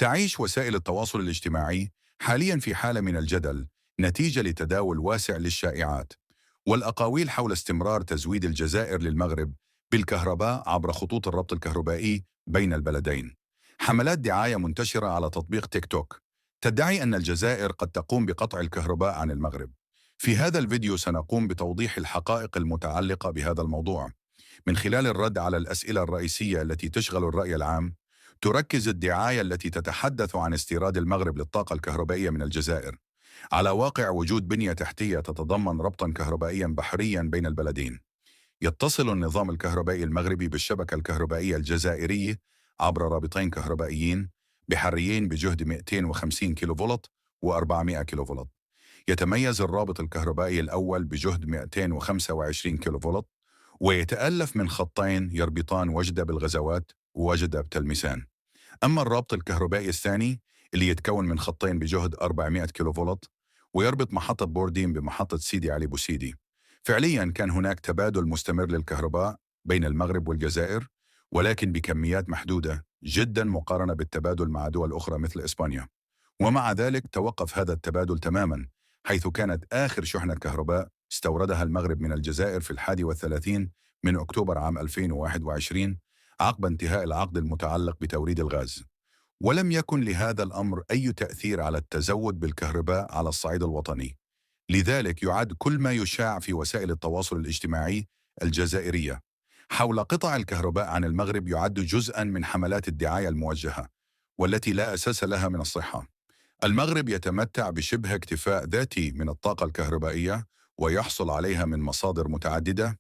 تعيش وسائل التواصل الاجتماعي حاليا في حالة من الجدل نتيجة لتداول واسع للشائعات والأقاويل حول استمرار تزويد الجزائر للمغرب بالكهرباء عبر خطوط الربط الكهربائي بين البلدين. حملات دعاية منتشرة على تطبيق تيك توك تدعي أن الجزائر قد تقوم بقطع الكهرباء عن المغرب. في هذا الفيديو سنقوم بتوضيح الحقائق المتعلقة بهذا الموضوع من خلال الرد على الأسئلة الرئيسية التي تشغل الرأي العام. تركز الدعاية التي تتحدث عن استيراد المغرب للطاقة الكهربائية من الجزائر على واقع وجود بنية تحتية تتضمن ربطا كهربائيا بحريا بين البلدين. يتصل النظام الكهربائي المغربي بالشبكة الكهربائية الجزائرية عبر رابطين كهربائيين بحريين بجهد 250 كيلوفولت و400 كيلوفولت. يتميز الرابط الكهربائي الأول بجهد 225 كيلوفولت، ويتألف من خطين يربطان وجدة بالغزوات ووجدة بتلمسان. أما الرابط الكهربائي الثاني اللي يتكون من خطين بجهد 400 كيلوفولت ويربط محطة بوردين بمحطة سيدي علي بوسيدي. فعليا كان هناك تبادل مستمر للكهرباء بين المغرب والجزائر، ولكن بكميات محدودة جدا مقارنة بالتبادل مع دول أخرى مثل إسبانيا. ومع ذلك توقف هذا التبادل تماما، حيث كانت آخر شحنة كهرباء استوردها المغرب من الجزائر في 31 من أكتوبر عام 2021 عقب انتهاء العقد المتعلق بتوريد الغاز. ولم يكن لهذا الأمر أي تأثير على التزود بالكهرباء على الصعيد الوطني. لذلك يعد كل ما يشاع في وسائل التواصل الاجتماعي الجزائرية حول قطع الكهرباء عن المغرب يعد جزءا من حملات الدعاية الموجهة، والتي لا أساس لها من الصحة. المغرب يتمتع بشبه اكتفاء ذاتي من الطاقة الكهربائية ويحصل عليها من مصادر متعددة